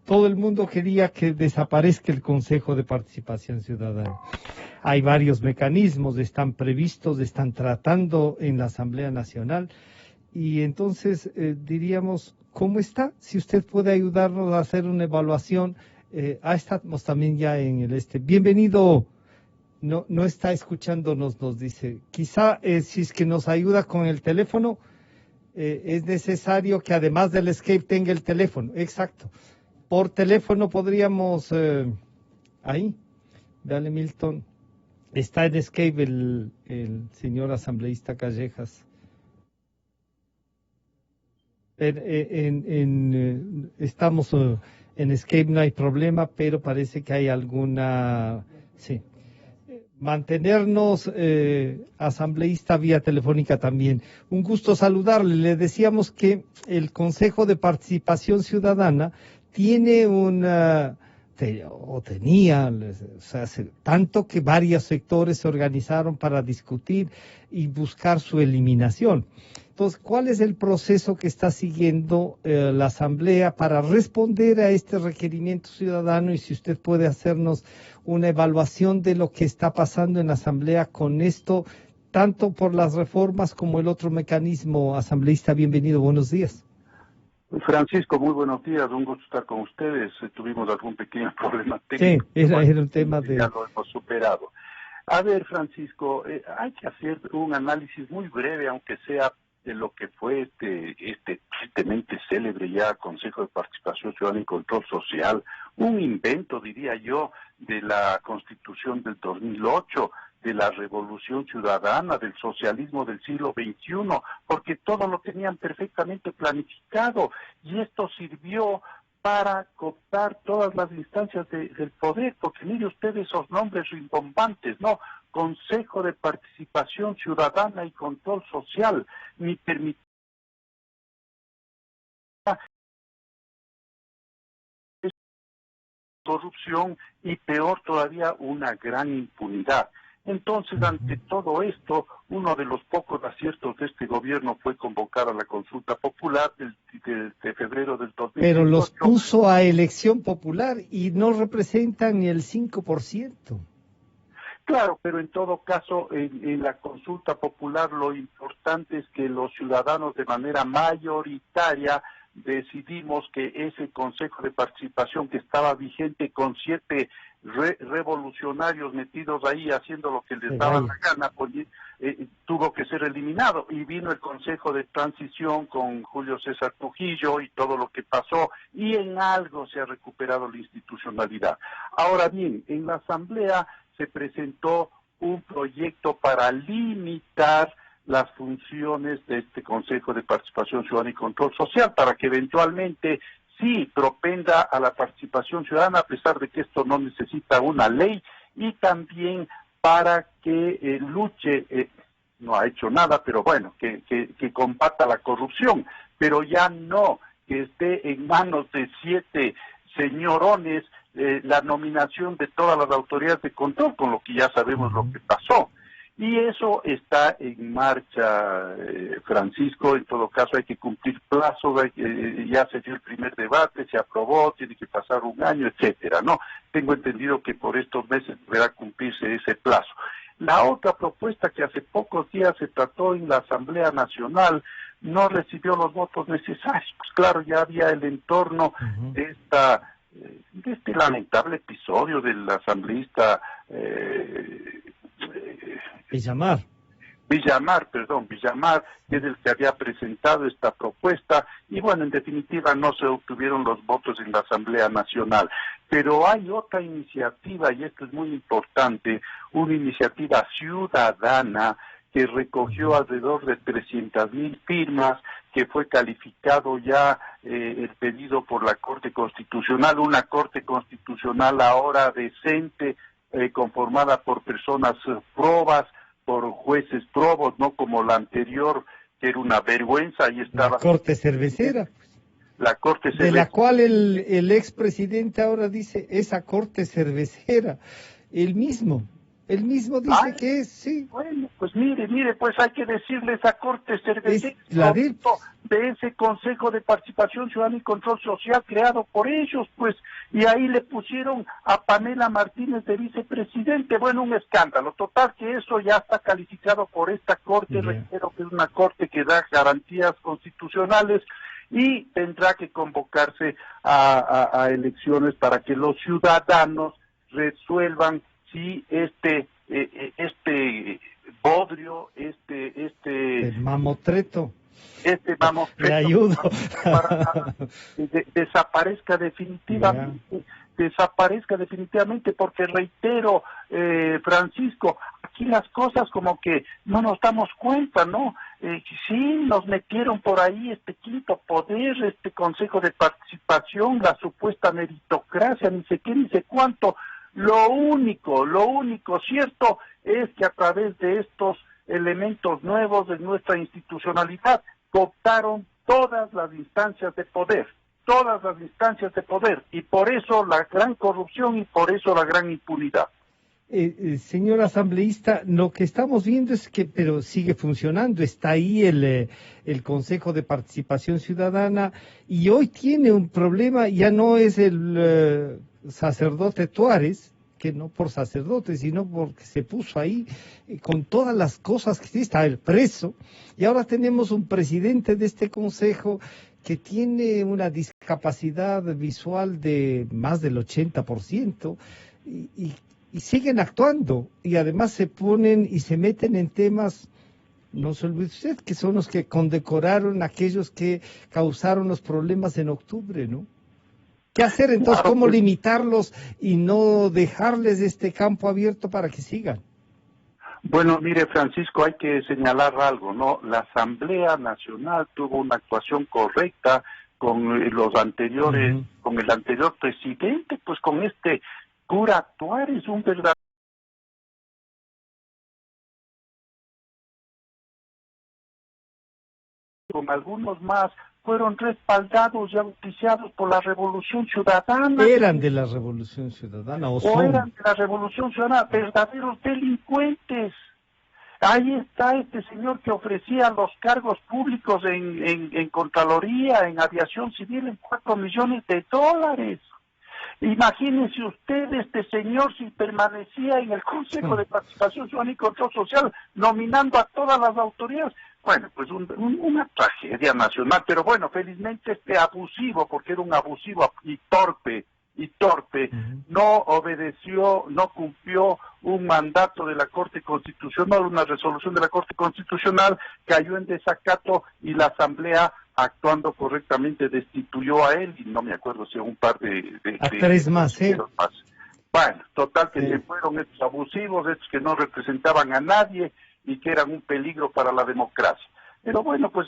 todo el mundo quería que desaparezca el Consejo de Participación Ciudadana. Hay varios mecanismos, están previstos, están tratando en la Asamblea Nacional. Y entonces diríamos, ¿cómo está? Si usted puede ayudarnos a hacer una evaluación. Estamos también ya en el Bienvenido. No está escuchándonos, nos dice. Quizá si es que nos ayuda con el teléfono, es necesario que además del escape tenga el teléfono. Exacto. Por teléfono podríamos... ahí, dale Milton. Está en escape el señor asambleísta Callejas. Estamos en escape, no hay problema, pero parece que hay alguna... Sí. Mantenernos asambleísta vía telefónica también. Un gusto saludarle. Le decíamos que el Consejo de Participación Ciudadana tiene tenía, o sea, tanto que varios sectores se organizaron para discutir y buscar su eliminación. Entonces, ¿cuál es el proceso que está siguiendo la Asamblea para responder a este requerimiento ciudadano? Y si usted puede hacernos una evaluación de lo que está pasando en la Asamblea con esto, tanto por las reformas como el otro mecanismo. Asambleísta, bienvenido, buenos días. Francisco, muy buenos días, un gusto estar con ustedes. Tuvimos algún pequeño problema técnico. Sí, era un tema de... Ya lo hemos superado. A ver, Francisco, hay que hacer un análisis muy breve, aunque sea de lo que fue este tristemente célebre ya Consejo de Participación Ciudadana y Control Social, un invento, diría yo, de la Constitución del 2008, de la Revolución Ciudadana, del socialismo del siglo XXI, porque todo lo tenían perfectamente planificado y esto sirvió para cooptar todas las instancias del poder, porque mire usted esos nombres rimbombantes, ¿no? Consejo de Participación Ciudadana y Control Social, ni permitir corrupción y peor todavía una gran impunidad. Entonces, ante todo esto, uno de los pocos aciertos de este gobierno fue convocar a la consulta popular de febrero del 2018. Pero los puso a elección popular y no representan ni el 5%. Claro, pero en todo caso, en la consulta popular lo importante es que los ciudadanos de manera mayoritaria decidimos que ese Consejo de Participación que estaba vigente con 7 revolucionarios metidos ahí haciendo lo que les daba la gana, pues, tuvo que ser eliminado. Y vino el Consejo de Transición con Julio César Trujillo y todo lo que pasó, y en algo se ha recuperado la institucionalidad. Ahora bien, en la Asamblea se presentó un proyecto para limitar las funciones de este Consejo de Participación Ciudadana y Control Social, para que eventualmente sí propenda a la participación ciudadana, a pesar de que esto no necesita una ley, y también para que luche, no ha hecho nada, pero bueno, que combata la corrupción, pero ya no que esté en manos de 7 señorones la nominación de todas las autoridades de control, con lo que ya sabemos lo que pasó. Y eso está en marcha, Francisco. En todo caso hay que cumplir plazos, ya se dio el primer debate, se aprobó, tiene que pasar un año, etcétera, ¿no? Tengo entendido que por estos meses deberá cumplirse ese plazo. La otra propuesta que hace pocos días se trató en la Asamblea Nacional no recibió los votos necesarios. Pues claro, ya había el entorno de este lamentable episodio del asambleísta Villamar, que es el que había presentado esta propuesta, y bueno, en definitiva no se obtuvieron los votos en la Asamblea Nacional. Pero hay otra iniciativa, y esto es muy importante, una iniciativa ciudadana que recogió alrededor de 300,000 firmas, que fue calificado ya el pedido por la Corte Constitucional, una Corte Constitucional ahora decente, conformada por personas probas, por jueces probos, no como la anterior, que era una vergüenza. Ahí estaba la Corte Cervecera. La Corte Cervecera. De la cual el expresidente ahora dice, esa Corte Cervecera, el mismo. Él mismo dice Ah, que es, sí. bueno, pues mire, pues hay que decirle esa corte Es la de él. de ese Consejo de Participación Ciudadana y Control Social creado por ellos, pues, y ahí le pusieron a Pamela Martínez de vicepresidente. Bueno, un escándalo. Total que eso ya está calificado por esta corte, Yeah. reitero que es una corte que da garantías constitucionales y tendrá que convocarse a elecciones para que los ciudadanos resuelvan si este bodrio, El mamotreto. vamos, Le ayudo. desaparezca Yeah. definitivamente, porque reitero, Francisco, aquí las cosas como que no nos damos cuenta, ¿no? Sí, nos metieron por ahí este quinto poder, este Consejo de Participación, la supuesta meritocracia, ni sé qué, ni sé cuánto. Lo único cierto es que a través de estos elementos nuevos de nuestra institucionalidad cooptaron todas las instancias de poder, y por eso la gran corrupción y por eso la gran impunidad. Señor asambleísta, lo que estamos viendo es que, pero sigue funcionando, está ahí el Consejo de Participación Ciudadana y hoy tiene un problema, ya no es el sacerdote Tuárez, que no por sacerdote, sino porque se puso ahí con todas las cosas que está el preso, y ahora tenemos un presidente de este consejo que tiene una discapacidad visual de más del 80%, y siguen actuando, y además se ponen y se meten en temas, no se olvide usted, que son los que condecoraron a aquellos que causaron los problemas en octubre, ¿no? ¿Qué hacer entonces? Claro, ¿Cómo pues, limitarlos y no dejarles este campo abierto para que sigan? bueno, mire, Francisco, hay que señalar algo, ¿no? La Asamblea Nacional tuvo una actuación correcta con los anteriores, Ujú. con el anterior presidente, pues con este cura Tuárez, un verdadero, con algunos más, fueron respaldados y auspiciados por la Revolución Ciudadana, Eran de la Revolución Ciudadana o o son. eran de la Revolución Ciudadana, verdaderos delincuentes. Ahí está este señor que ofrecía los cargos públicos en Contraloría, en Aviación Civil, en $4 millones. Imagínense usted, este señor, si permanecía en el Consejo de Participación Ciudadana y Control Social, nominando a todas las autoridades. Bueno, pues una tragedia nacional, pero bueno, felizmente este abusivo, porque era un abusivo y torpe, Ujú. no obedeció, no cumplió un mandato de la Corte Constitucional, una resolución de la Corte Constitucional, cayó en desacato y la Asamblea, actuando correctamente, destituyó a él y no me acuerdo si a un par A tres más, ¿eh? más. Bueno, total que se Sí. fueron estos abusivos, estos que no representaban a nadie y que eran un peligro para la democracia. Pero bueno, pues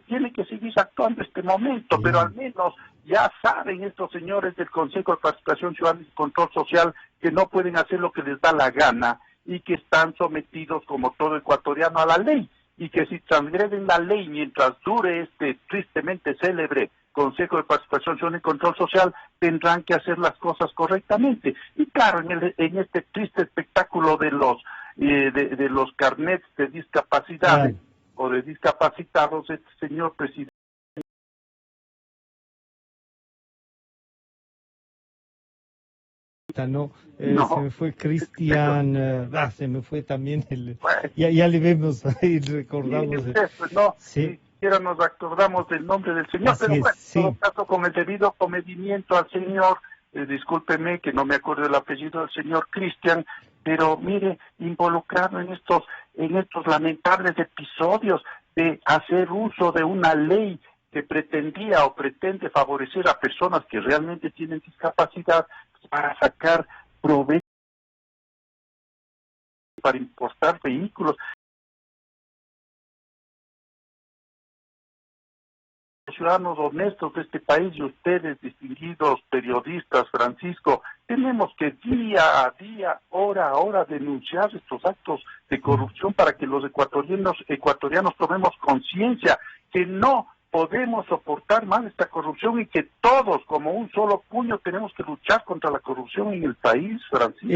tiene que seguir actuando este momento, pero al Bien. menos ya saben estos señores del Consejo de Participación Ciudadana y Control Social que no pueden hacer lo que les da la gana y que están sometidos, como todo ecuatoriano, a la ley, y que si transgreden la ley mientras dure este tristemente célebre Consejo de Participación Ciudadana y Control Social, tendrán que hacer las cosas correctamente. Y claro, en este triste espectáculo de los carnets de discapacidades Claro. o de discapacitados, este señor presidente, No, se no, me fue pero, Cristian, se me fue también bueno, ya le vemos ahí, y recordamos. pues no, Sí, ni siquiera nos acordamos del nombre del señor, así pero es, bueno, en todo sí. caso, con el debido comedimiento al señor, discúlpeme que no me acuerdo el apellido del señor Cristian, pero mire, involucrado en estos lamentables episodios de hacer uso de una ley que pretendía o pretende favorecer a personas que realmente tienen discapacidad para sacar provecho, para importar vehículos. Ciudadanos honestos de este país y ustedes, distinguidos periodistas, Francisco, tenemos que día a día, hora a hora, denunciar estos actos de corrupción para que los ecuatorianos tomemos conciencia que no podemos soportar más esta corrupción y que todos, como un solo puño, tenemos que luchar contra la corrupción en el país, Francisco.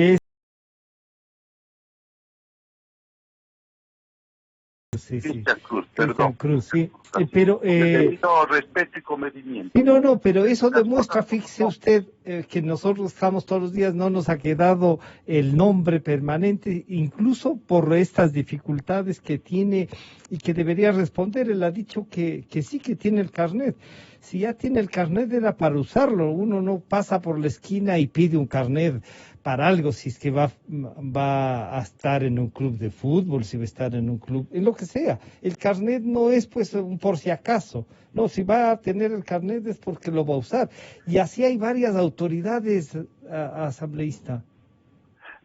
Sí, sí. Cristian Cruz, Cristian perdón. Cruz, sí. Pero Debido respeto y comedimiento. sí, no, pero eso demuestra, fíjese usted, que nosotros estamos todos los días, no nos ha quedado el nombre permanente, incluso por estas dificultades que tiene y que debería responder. Él ha dicho que sí que tiene el carnet. Si ya tiene el carnet era para usarlo. Uno no pasa por la esquina y pide un carnet para algo, si es que va a estar en un club de fútbol, si va a estar en un club, en lo que sea. El carnet no es pues un por si acaso. No, si va a tener el carnet es porque lo va a usar. Y así hay varias autoridades asambleístas.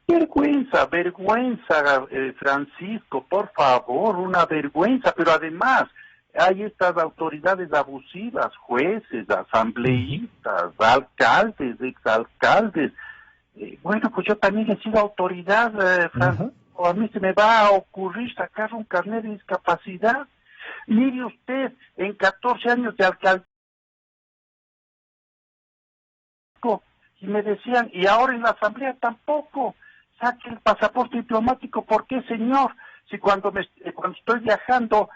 Vergüenza, vergüenza, Francisco, por favor, una vergüenza, pero además hay estas autoridades abusivas, jueces, asambleístas, alcaldes, exalcaldes. Bueno, pues yo también he sido autoridad, Francisco, a mí se me va a ocurrir sacar un carnet de discapacidad. Mire usted, en 14 años de alcalde, y me decían, y ahora en la asamblea tampoco, saque el pasaporte diplomático. ¿Por qué, señor? Si cuando estoy viajando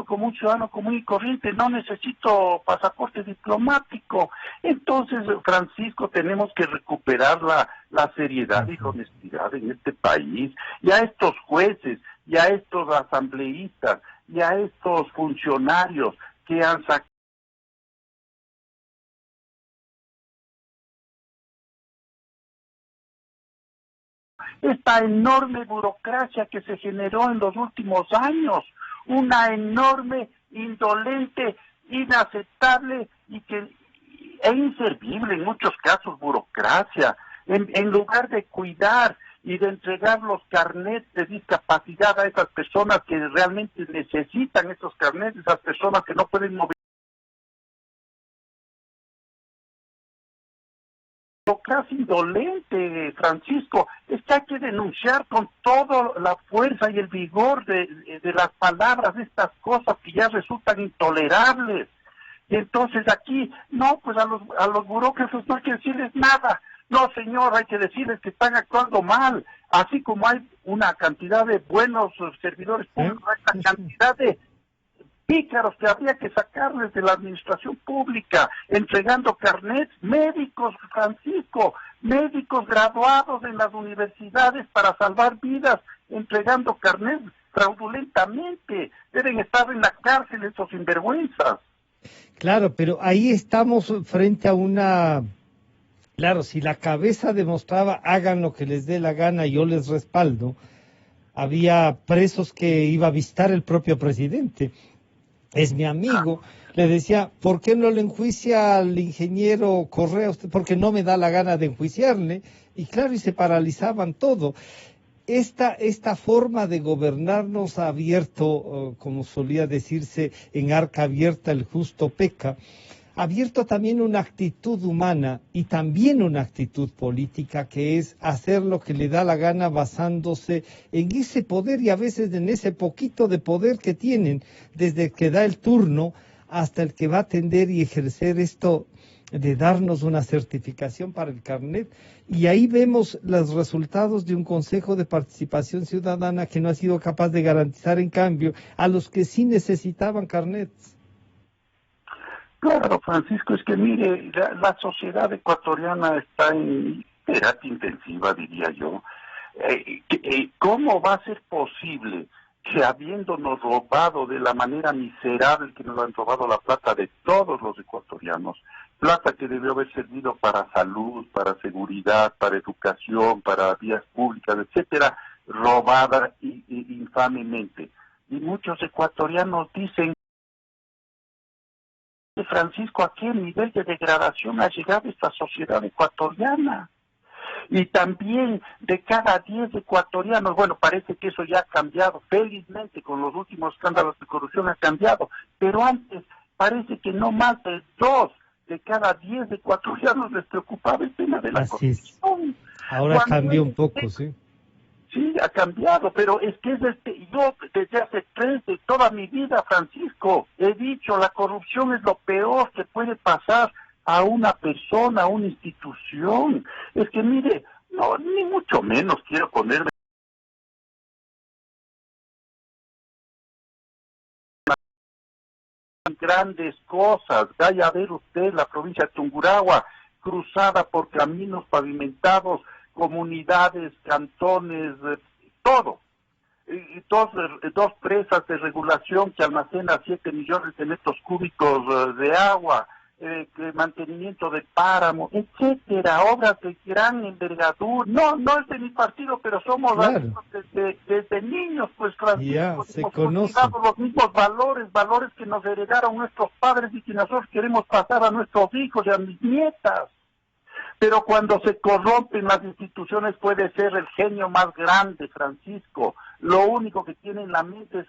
como un ciudadano común y corriente, no necesito pasaporte diplomático. Entonces, Francisco, tenemos que recuperar la seriedad y la honestidad en este país, y a estos jueces, y a estos asambleístas, y a estos funcionarios que han sacado esta enorme burocracia que se generó en los últimos años, una enorme, indolente, inaceptable e inservible en muchos casos burocracia, en lugar de cuidar y de entregar los carnets de discapacidad a esas personas que realmente necesitan esos carnets, esas personas que no pueden mover. Burocracia indolente, Francisco, es que hay que denunciar con toda la fuerza y el vigor de las palabras estas cosas que ya resultan intolerables. Y entonces aquí, no, pues a los burócratas no hay que decirles nada. No, señor, hay que decirles que están actuando mal. Así como hay una cantidad de buenos servidores públicos, hay una cantidad de pícaros que habría que sacarles de la administración pública, entregando carnets, médicos, Francisco, médicos graduados en las universidades para salvar vidas, entregando carnets fraudulentamente. Deben estar en la cárcel esos sinvergüenzas. Claro, pero ahí estamos frente a una... Claro, si la cabeza demostraba hagan lo que les dé la gana, yo les respaldo, había presos que iba a visitar el propio presidente. Es mi amigo, le decía, ¿por qué no le enjuicia al ingeniero Correa? Porque no me da la gana de enjuiciarle. Y claro, y se paralizaban todo. Esta forma de gobernarnos ha abierto, como solía decirse, en arca abierta el justo peca, ha abierto también una actitud humana y también una actitud política, que es hacer lo que le da la gana basándose en ese poder y a veces en ese poquito de poder que tienen, desde que da el turno hasta el que va a atender y ejercer esto de darnos una certificación para el carnet. Y ahí vemos los resultados de un Consejo de Participación Ciudadana que no ha sido capaz de garantizar, en cambio, a los que sí necesitaban carnets. Claro, Francisco, es que mire, la sociedad ecuatoriana está en terapia intensiva, diría yo. ¿Cómo va a ser posible que habiéndonos robado de la manera miserable que nos han robado la plata de todos los ecuatorianos, plata que debió haber servido para salud, para seguridad, para educación, para vías públicas, etcétera, robada infamemente? Y muchos ecuatorianos dicen, Francisco, ¿a qué nivel de degradación ha llegado esta sociedad ecuatoriana? Y también de cada 10 ecuatorianos, bueno, parece que eso ya ha cambiado, felizmente con los últimos escándalos de corrupción ha cambiado, pero antes parece que no más de 2 de cada 10 ecuatorianos les preocupaba el tema de la corrupción. Ahora cambió un poco, sí. Sí, ha cambiado, pero es que yo desde hace toda mi vida, Francisco, he dicho, la corrupción es lo peor que puede pasar a una persona, a una institución. Es que mire, no, ni mucho menos quiero ponerme grandes cosas. Vaya a ver usted la provincia de Tungurahua, cruzada por caminos pavimentados, comunidades, cantones, todo. Y dos presas de regulación que almacenan 7 millones de metros cúbicos de agua, mantenimiento de páramo, etcétera, obras de gran envergadura. No es de mi partido, pero somos claro. desde niños, pues Francisco, Ya, se hemos conoce. cultivado los mismos valores que nos heredaron nuestros padres y que nosotros queremos pasar a nuestros hijos y a mis nietas. Pero cuando se corrompen las instituciones puede ser el genio más grande, Francisco. Lo único que tiene en la mente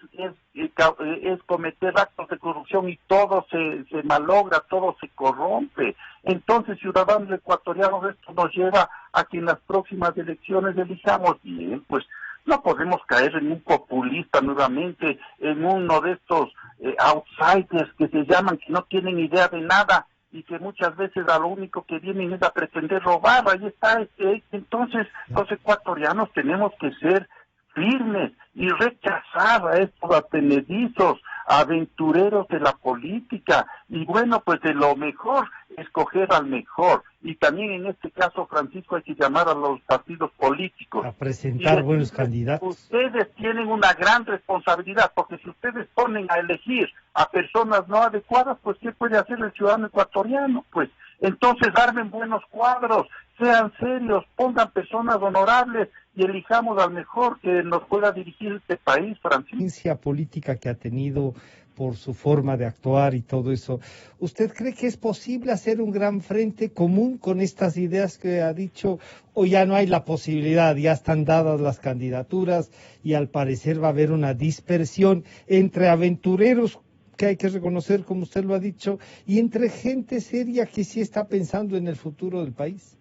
es cometer actos de corrupción y todo se malogra, todo se corrompe. Entonces, ciudadanos ecuatorianos, esto nos lleva a que en las próximas elecciones elijamos bien, pues no podemos caer en un populista nuevamente, en uno de estos outsiders que se llaman, que no tienen idea de nada, y que muchas veces a lo único que vienen es a pretender robar. Ahí está. Entonces, los ecuatorianos tenemos que ser firmes y rechazar a estos atenedizos, aventureros de la política, y bueno, pues de lo mejor, escoger al mejor. Y también en este caso, Francisco, hay que llamar a los partidos políticos A presentar buenos candidatos. Ustedes tienen una gran responsabilidad, porque si ustedes ponen a elegir a personas no adecuadas, pues ¿qué puede hacer el ciudadano ecuatoriano? Pues entonces armen buenos cuadros, sean serios, pongan personas honorables y elijamos al mejor que nos pueda dirigir este país, Francisco. La política que ha tenido por su forma de actuar y todo eso, ¿usted cree que es posible hacer un gran frente común con estas ideas que ha dicho, o ya no hay la posibilidad, ya están dadas las candidaturas y al parecer va a haber una dispersión entre aventureros, que hay que reconocer, como usted lo ha dicho, y entre gente seria que sí está pensando en el futuro del país?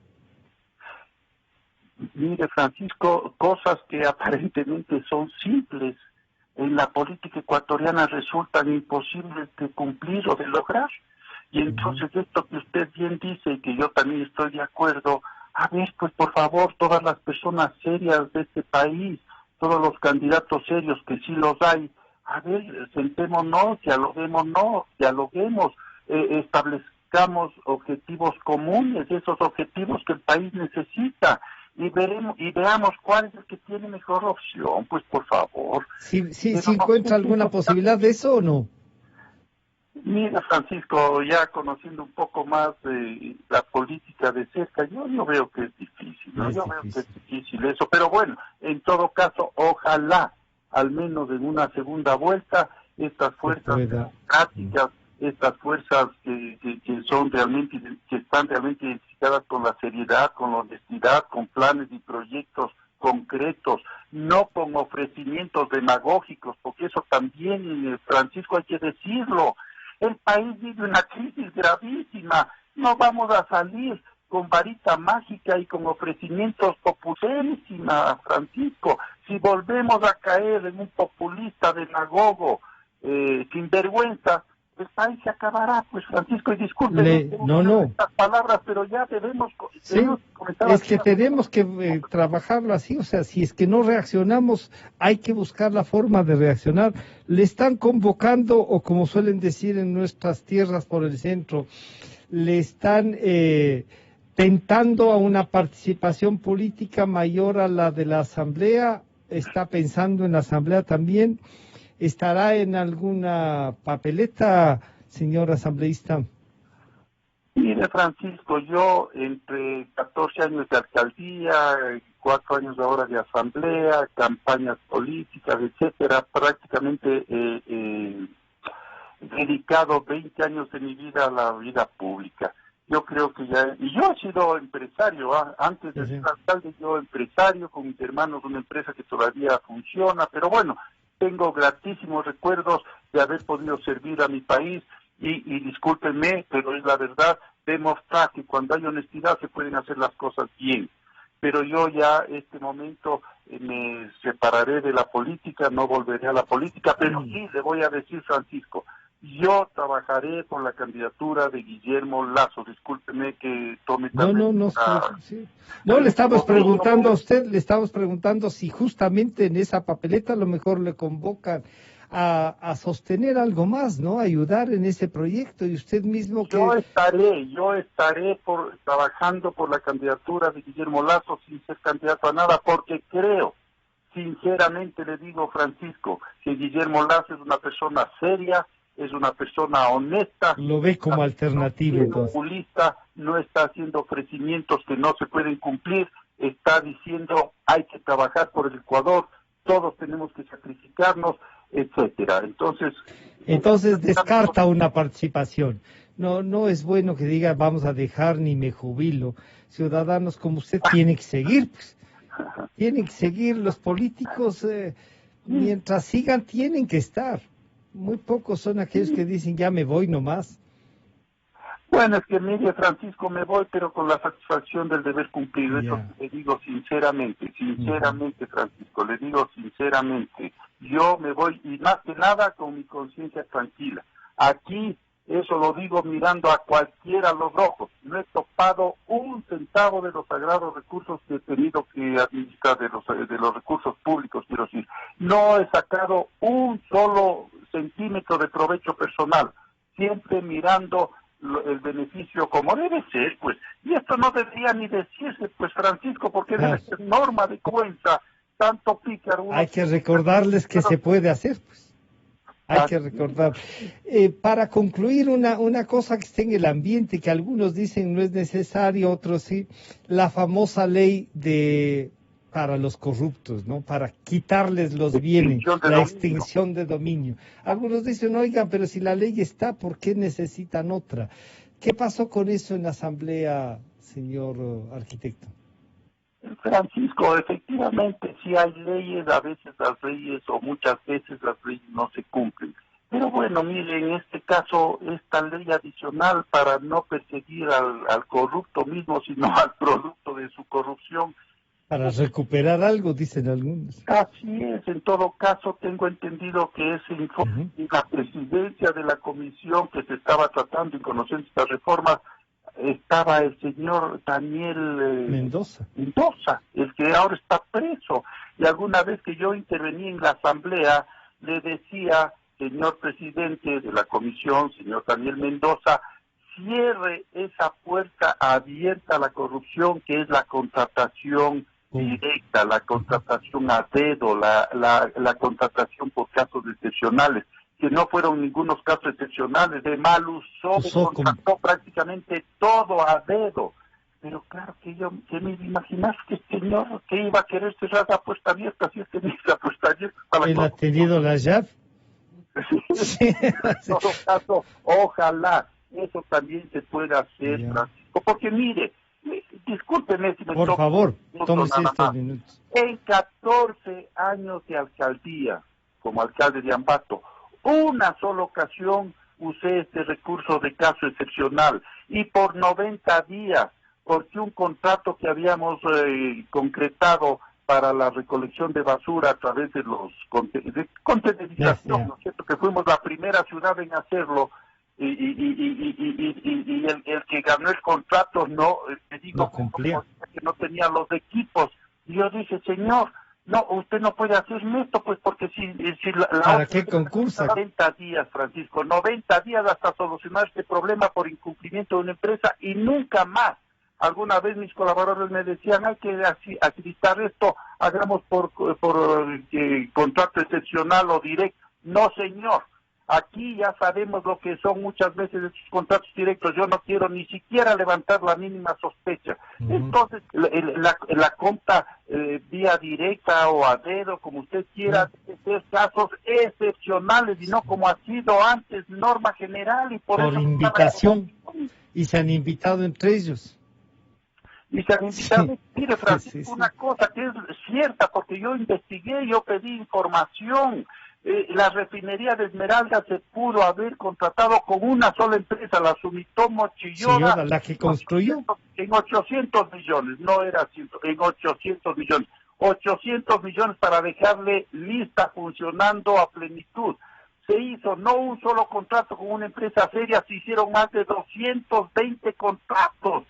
Mire, Francisco, cosas que aparentemente son simples en la política ecuatoriana resultan imposibles de cumplir o de lograr. Y entonces esto que usted bien dice y que yo también estoy de acuerdo, a ver, pues por favor, todas las personas serias de este país, todos los candidatos serios que sí los hay, a ver, sentémonos, dialoguemos, establezcamos objetivos comunes, esos objetivos que el país necesita, y veamos cuál es el que tiene mejor opción, pues por favor. ¿Sí encuentra alguna posibilidad de eso o no? Mira, Francisco, ya conociendo un poco más de la política de cerca, yo veo que es difícil, ¿no? Veo que es difícil eso, pero bueno, en todo caso, ojalá, al menos en una segunda vuelta, estas fuerzas democráticas, estas fuerzas que son realmente, que están realmente identificadas con la seriedad, con la honestidad, con planes y proyectos concretos, no con ofrecimientos demagógicos, porque eso también, Francisco, hay que decirlo. El país vive una crisis gravísima, no vamos a salir con varita mágica y con ofrecimientos popularísima, Francisco. Si volvemos a caer en un populista demagogo sin vergüenza, el país se acabará, pues, Francisco, y disculpe estas palabras, pero ya debemos comenzar es que tenemos que trabajarlo así, o sea, si es que no reaccionamos, hay que buscar la forma de reaccionar. Le están convocando, o como suelen decir en nuestras tierras por el centro, le están tentando a una participación política mayor a la de la Asamblea. Está pensando en la Asamblea también. ¿Estará en alguna papeleta, señor asambleísta? Mire, Francisco, yo entre 14 años de alcaldía, 4 años ahora de asamblea, campañas políticas, etcétera, prácticamente he dedicado 20 años de mi vida a la vida pública. Yo creo que y yo he sido empresario, antes de ser alcalde, yo empresario, con mis hermanos, una empresa que todavía funciona, pero bueno, tengo gratísimos recuerdos de haber podido servir a mi país y discúlpenme, pero es la verdad, demostrar que cuando hay honestidad se pueden hacer las cosas bien. Pero yo ya este momento me separaré de la política, no volveré a la política, pero sí le voy a decir, Francisco, yo trabajaré con la candidatura de Guillermo Lasso. Discúlpeme que tome No, le estamos preguntando a usted, le estamos preguntando si justamente en esa papeleta a lo mejor le convocan a sostener algo más, ¿no? Ayudar en ese proyecto y usted mismo que... Yo estaré trabajando por la candidatura de Guillermo Lasso sin ser candidato a nada, porque creo, sinceramente le digo, Francisco, que Guillermo Lasso es una persona seria, es una persona honesta. Lo ve como alternativa, entonces. Populista, no está haciendo ofrecimientos que no se pueden cumplir, está diciendo hay que trabajar por el Ecuador, todos tenemos que sacrificarnos, etcétera. Entonces descarta una participación. No es bueno que diga vamos a dejar ni me jubilo. Ciudadanos como usted tienen que seguir, pues. Tienen que seguir los políticos, mientras sigan tienen que estar. Muy pocos son aquellos que dicen ya me voy nomás. Bueno, es que mire, Francisco, me voy, pero con la satisfacción del deber cumplido. Eso le digo sinceramente, Francisco, le digo sinceramente. Yo me voy, y más que nada, con mi conciencia tranquila. Aquí, eso lo digo mirando a cualquiera los ojos. No he topado un centavo de los sagrados recursos que he tenido que administrar, de los recursos públicos, quiero decir. No he sacado un solo centímetro de provecho personal. Siempre mirando el beneficio como debe ser, pues. Y esto no debería ni decirse, pues, Francisco, porque debe ser norma de cuenta, tanto pícaro. Hay que recordarles que se puede hacer, pues. Hay que recordar. Para concluir, una cosa que está en el ambiente, que algunos dicen no es necesario, otros sí, la famosa ley para los corruptos, ¿no? Para quitarles los bienes, la extinción de dominio. Algunos dicen, oiga, pero si la ley está, ¿por qué necesitan otra? ¿Qué pasó con eso en la Asamblea, señor arquitecto? Francisco, efectivamente, sí hay leyes, a veces las leyes, o muchas veces las leyes no se cumplen. Pero bueno, mire, en este caso, esta ley adicional para no perseguir al corrupto mismo, sino al producto de su corrupción, para recuperar algo, dicen algunos. Así es, en todo caso tengo entendido que ese informe y la presidencia de la comisión que se estaba tratando y conociendo estas reformas, estaba el señor Daniel Mendoza, el que ahora está preso. Y alguna vez que yo intervení en la asamblea, le decía, señor presidente de la comisión, señor Daniel Mendoza, cierre esa puerta abierta a la corrupción, que es la contratación directa, la contratación a dedo, la contratación por casos excepcionales, que no fueron ningunos casos excepcionales, de mal uso, contrató prácticamente todo a dedo. Pero claro que me imaginas que el señor que iba a querer cerrar la puerta abierta, si es que dice la puerta abierta para ¿él ha tenido la llave? Sí. En todo caso, ojalá eso también se pueda hacer, Francisco, porque mire, discúlpeme si me por favor, tómese estos minutos. En 14 años de alcaldía, como alcalde de Ambato, una sola ocasión usé este recurso de caso excepcional, y por 90 días, porque un contrato que habíamos concretado para la recolección de basura a través de los contenerización, ¿no es cierto? Que fuimos la primera ciudad en hacerlo, y el que ganó el contrato no cumplía, que no tenía los equipos. Y yo dije, señor, no, usted no puede hacer esto, pues, porque si ¿para qué concursa? 90 días, Francisco, 90 días hasta solucionar este problema por incumplimiento de una empresa, y nunca más. Alguna vez mis colaboradores me decían, hay que acreditar esto, hagamos por contrato excepcional o directo. No, señor. Aquí ya sabemos lo que son muchas veces estos contratos directos. Yo no quiero ni siquiera levantar la mínima sospecha. Entonces, la compra vía directa o a dedo, como usted quiera, debe ser casos excepcionales y no como ha sido antes, norma general. Y por eso invitación. Y se han invitado entre ellos. Y se han invitado. Mire, Francisco, una cosa que es cierta, porque yo investigué, yo pedí información. La refinería de Esmeralda se pudo haber contratado con una sola empresa, la Sumitomo Chillora, la que construyó. En 800 millones, no era 100, en 800 millones. 800 millones para dejarle lista, funcionando a plenitud. Se hizo no un solo contrato con una empresa seria, se hicieron más de 220 contratos.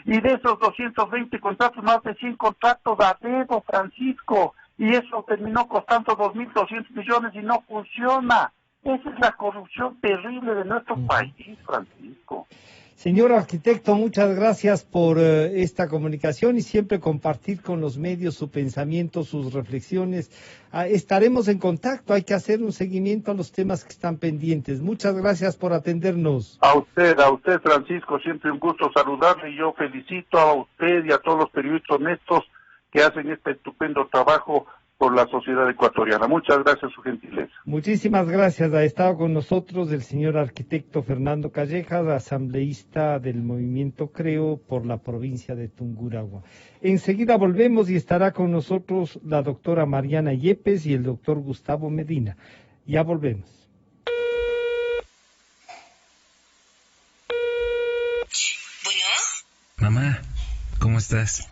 Y de esos 220 contratos, más de 100 contratos a dedo, Francisco. y eso terminó costando 2.200 millones y no funciona. Esa es la corrupción terrible de nuestro país, Francisco. Señor arquitecto, muchas gracias por esta comunicación y siempre compartir con los medios su pensamiento, sus reflexiones. Estaremos en contacto, hay que hacer un seguimiento a los temas que están pendientes. Muchas gracias por atendernos. A usted, Francisco, siempre un gusto saludarle y yo felicito a usted y a todos los periodistas honestos que hacen este estupendo trabajo por la sociedad ecuatoriana. Muchas gracias, su gentileza. Muchísimas gracias. Ha estado con nosotros el señor arquitecto Fernando Callejas, asambleísta del Movimiento Creo por la provincia de Tungurahua. Enseguida volvemos y estará con nosotros la doctora Mariana Yepes y el doctor Gustavo Medina. Ya volvemos. Bueno. Mamá, ¿cómo estás?